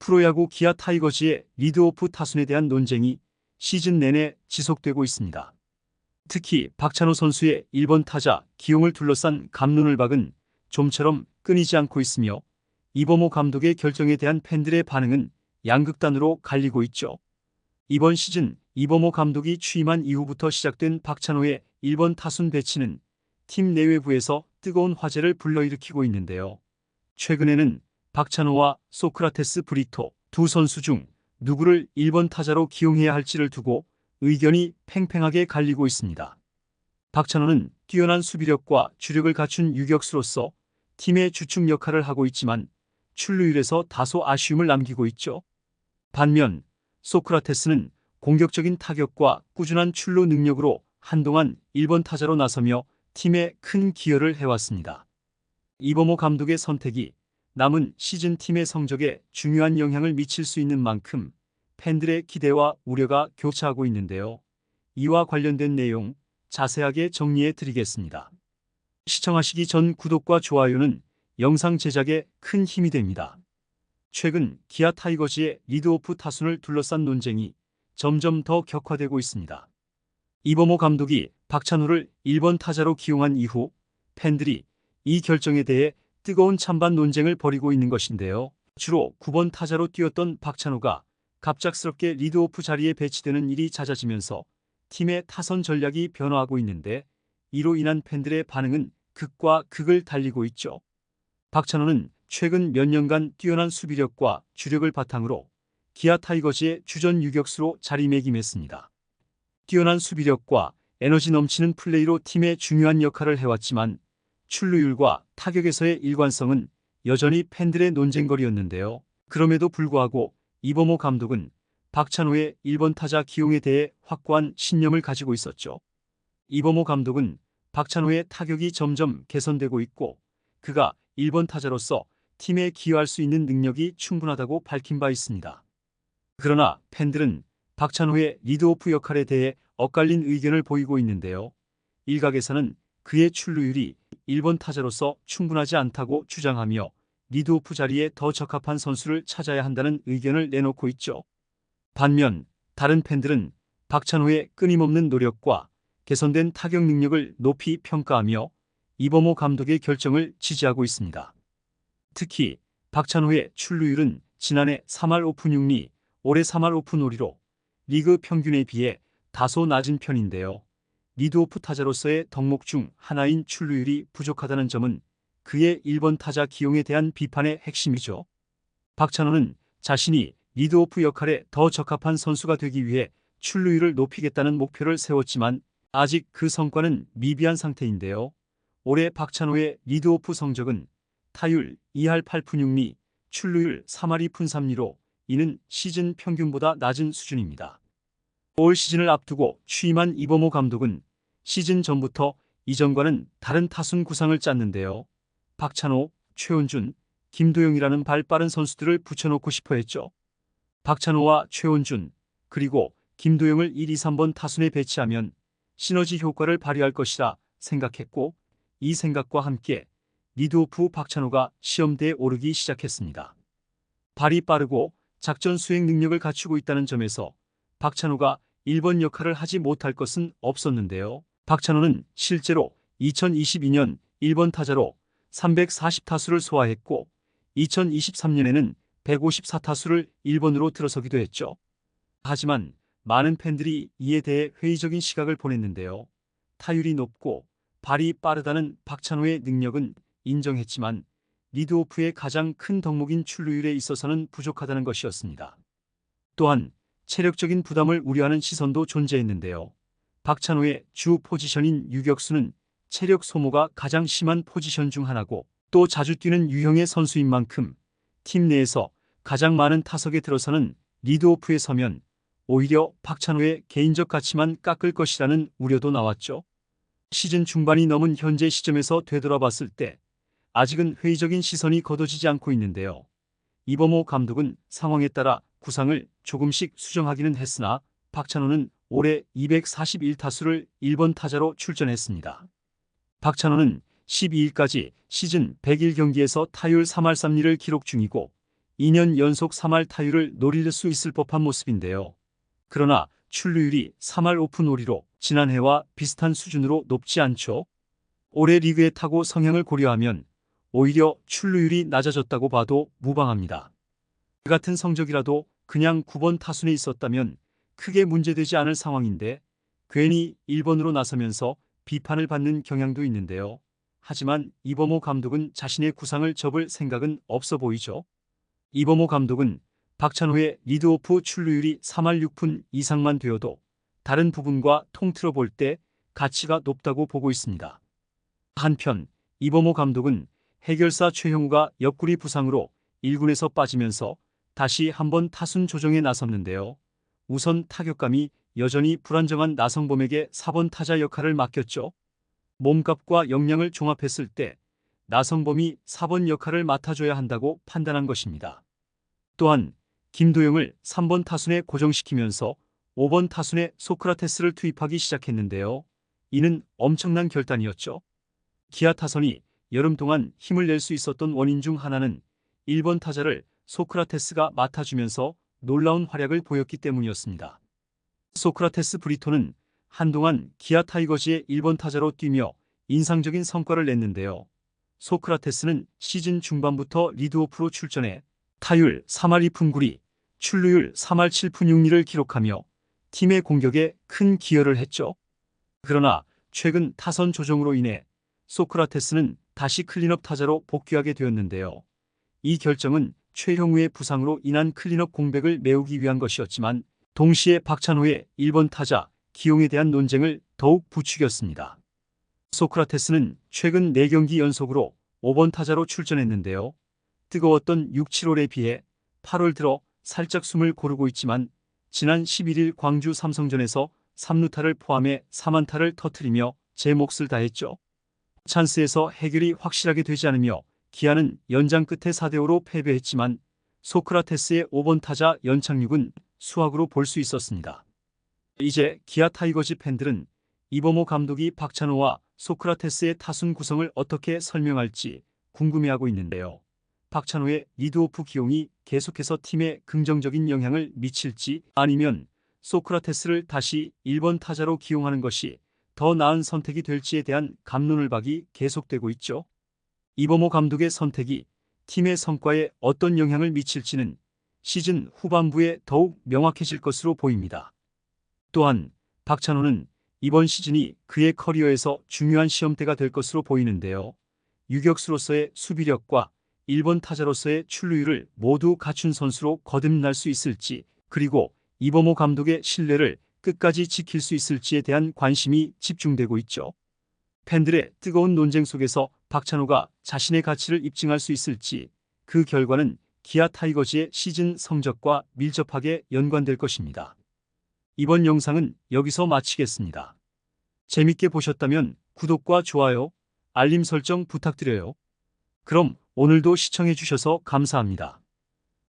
프로야구 기아 타이거즈의 리드오프 타순에 대한 논쟁이 시즌 내내 지속되고 있습니다. 특히 박찬호 선수의 1번 타자 기용을 둘러싼 갑론을 박은 좀처럼 끊이지 않고 있으며 이범호 감독의 결정에 대한 팬들의 반응은 양극단으로 갈리고 있죠. 이번 시즌 이범호 감독이 취임한 이후부터 시작된 박찬호의 1번 타순 배치는 팀 내외부에서 뜨거운 화제를 불러일으키고 있는데요. 최근에는 박찬호와 소크라테스 브리토 두 선수 중 누구를 1번 타자로 기용해야 할지를 두고 의견이 팽팽하게 갈리고 있습니다. 박찬호는 뛰어난 수비력과 주력을 갖춘 유격수로서 팀의 주축 역할을 하고 있지만 출루율에서 다소 아쉬움을 남기고 있죠. 반면 소크라테스는 공격적인 타격과 꾸준한 출루 능력으로 한동안 1번 타자로 나서며 팀에 큰 기여를 해왔습니다. 이범호 감독의 선택이 남은 시즌 팀의 성적에 중요한 영향을 미칠 수 있는 만큼 팬들의 기대와 우려가 교차하고 있는데요. 이와 관련된 내용 자세하게 정리해 드리겠습니다. 시청하시기 전 구독과 좋아요는 영상 제작에 큰 힘이 됩니다. 최근 기아 타이거즈의 리드오프 타순을 둘러싼 논쟁이 점점 더 격화되고 있습니다. 이범호 감독이 박찬호를 1번 타자로 기용한 이후 팬들이 이 결정에 대해 뜨거운 찬반 논쟁을 벌이고 있는 것인데요. 주로 9번 타자로 뛰었던 박찬호가 갑작스럽게 리드오프 자리에 배치되는 일이 잦아지면서 팀의 타선 전략이 변화하고 있는데 이로 인한 팬들의 반응은 극과 극을 달리고 있죠. 박찬호는 최근 몇 년간 뛰어난 수비력과 주력을 바탕으로 기아 타이거즈의 주전 유격수로 자리매김했습니다. 뛰어난 수비력과 에너지 넘치는 플레이로 팀의 중요한 역할을 해왔지만 출루율과 타격에서의 일관성은 여전히 팬들의 논쟁거리였는데요. 그럼에도 불구하고 이범호 감독은 박찬호의 1번 타자 기용에 대해 확고한 신념을 가지고 있었죠. 이범호 감독은 박찬호의 타격이 점점 개선되고 있고 그가 1번 타자로서 팀에 기여할 수 있는 능력이 충분하다고 밝힌 바 있습니다. 그러나 팬들은 박찬호의 리드오프 역할에 대해 엇갈린 의견을 보이고 있는데요. 일각에서는 그의 출루율이 1번 타자로서 충분하지 않다고 주장하며 리드오프 자리에 더 적합한 선수를 찾아야 한다는 의견을 내놓고 있죠. 반면 다른 팬들은 박찬호의 끊임없는 노력과 개선된 타격 능력을 높이 평가하며 이범호 감독의 결정을 지지하고 있습니다. 특히 박찬호의 출루율은 지난해 3할 오픈 6리, 올해 3할 오픈 5리로 리그 평균에 비해 다소 낮은 편인데요. 리드오프 타자로서의 덕목 중 하나인 출루율이 부족하다는 점은 그의 1번 타자 기용에 대한 비판의 핵심이죠. 박찬호는 자신이 리드오프 역할에 더 적합한 선수가 되기 위해 출루율을 높이겠다는 목표를 세웠지만 아직 그 성과는 미비한 상태인데요. 올해 박찬호의 리드오프 성적은 타율 2할 8푼 6리, 출루율 3할 2푼 3리로 이는 시즌 평균보다 낮은 수준입니다. 올 시즌을 앞두고 취임한 이범호 감독은 시즌 전부터 이전과는 다른 타순 구상을 짰는데요. 박찬호, 최원준, 김도영이라는 발 빠른 선수들을 붙여놓고 싶어 했죠. 박찬호와 최원준, 그리고 김도영을 1, 2, 3번 타순에 배치하면 시너지 효과를 발휘할 것이라 생각했고 이 생각과 함께 리드오프 박찬호가 시험대에 오르기 시작했습니다. 발이 빠르고 작전 수행 능력을 갖추고 있다는 점에서 박찬호가 1번 역할을 하지 못할 것은 없었는데요. 박찬호는 실제로 2022년 1번 타자로 340타수를 소화했고 2023년에는 154타수를 1번으로 들어서기도 했죠. 하지만 많은 팬들이 이에 대해 회의적인 시각을 보냈는데요. 타율이 높고 발이 빠르다는 박찬호의 능력은 인정했지만 리드오프의 가장 큰 덕목인 출루율에 있어서는 부족하다는 것이었습니다. 또한 체력적인 부담을 우려하는 시선도 존재했는데요. 박찬호의 주 포지션인 유격수는 체력 소모가 가장 심한 포지션 중 하나고 또 자주 뛰는 유형의 선수인 만큼 팀 내에서 가장 많은 타석에 들어서는 리드오프에 서면 오히려 박찬호의 개인적 가치만 깎을 것이라는 우려도 나왔죠. 시즌 중반이 넘은 현재 시점에서 되돌아봤을 때 아직은 회의적인 시선이 거둬지지 않고 있는데요. 이범호 감독은 상황에 따라 구상을 조금씩 수정하기는 했으나 박찬호는 올해 241타수를 1번 타자로 출전했습니다. 박찬호는 12일까지 시즌 101경기에서 타율 3할 3리를 기록 중이고 2년 연속 3할 타율을 노릴 수 있을 법한 모습인데요. 그러나 출루율이 3할 오픈 5리로 지난해와 비슷한 수준으로 높지 않죠. 올해 리그의 타고 성향을 고려하면 오히려 출루율이 낮아졌다고 봐도 무방합니다. 그 같은 성적이라도 그냥 9번 타순에 있었다면 크게 문제되지 않을 상황인데 괜히 1번으로 나서면서 비판을 받는 경향도 있는데요. 하지만 이범호 감독은 자신의 구상을 접을 생각은 없어 보이죠. 이범호 감독은 박찬호의 리드오프 출루율이 3할 6푼 이상만 되어도 다른 부분과 통틀어 볼 때 가치가 높다고 보고 있습니다. 한편 이범호 감독은 해결사 최형우가 옆구리 부상으로 1군에서 빠지면서 다시 한번 타순 조정에 나섰는데요. 우선 타격감이 여전히 불안정한 나성범에게 4번 타자 역할을 맡겼죠. 몸값과 역량을 종합했을 때 나성범이 4번 역할을 맡아줘야 한다고 판단한 것입니다. 또한 김도영을 3번 타순에 고정시키면서 5번 타순에 소크라테스를 투입하기 시작했는데요. 이는 엄청난 결단이었죠. 기아 타선이 여름 동안 힘을 낼 수 있었던 원인 중 하나는 1번 타자를 소크라테스가 맡아주면서 놀라운 활약을 보였기 때문이었습니다. 소크라테스 브리토는 한동안 기아 타이거즈의 1번 타자로 뛰며 인상적인 성과를 냈는데요. 소크라테스는 시즌 중반부터 리드오프로 출전해 타율 3할 2푼 9리, 출루율 3할 7푼 6리를 기록하며 팀의 공격에 큰 기여를 했죠. 그러나 최근 타선 조정으로 인해 소크라테스는 다시 클린업 타자로 복귀하게 되었는데요. 이 결정은 최형우의 부상으로 인한 클린업 공백을 메우기 위한 것이었지만 동시에 박찬호의 1번 타자 기용에 대한 논쟁을 더욱 부추겼습니다. 소크라테스는 최근 4경기 연속으로 5번 타자로 출전했는데요. 뜨거웠던 6, 7월에 비해 8월 들어 살짝 숨을 고르고 있지만 지난 11일 광주 삼성전에서 3루타를 포함해 4안타를 터뜨리며 제 몫을 다했죠. 찬스에서 해결이 확실하게 되지 않으며 기아는 연장 끝에 4대5로 패배했지만 소크라테스의 5번 타자 연착륙은 수확으로 볼 수 있었습니다. 이제 기아 타이거즈 팬들은 이범호 감독이 박찬호와 소크라테스의 타순 구성을 어떻게 설명할지 궁금해하고 있는데요. 박찬호의 리드오프 기용이 계속해서 팀에 긍정적인 영향을 미칠지 아니면 소크라테스를 다시 1번 타자로 기용하는 것이 더 나은 선택이 될지에 대한 갑론을박이 계속되고 있죠. 이범호 감독의 선택이 팀의 성과에 어떤 영향을 미칠지는 시즌 후반부에 더욱 명확해질 것으로 보입니다. 또한 박찬호는 이번 시즌이 그의 커리어에서 중요한 시험대가 될 것으로 보이는데요. 유격수로서의 수비력과 1번 타자로서의 출루율을 모두 갖춘 선수로 거듭날 수 있을지, 그리고 이범호 감독의 신뢰를 끝까지 지킬 수 있을지에 대한 관심이 집중되고 있죠. 팬들의 뜨거운 논쟁 속에서 박찬호가 자신의 가치를 입증할 수 있을지, 그 결과는 기아 타이거즈의 시즌 성적과 밀접하게 연관될 것입니다. 이번 영상은 여기서 마치겠습니다. 재밌게 보셨다면 구독과 좋아요, 알림 설정 부탁드려요. 그럼 오늘도 시청해 주셔서 감사합니다.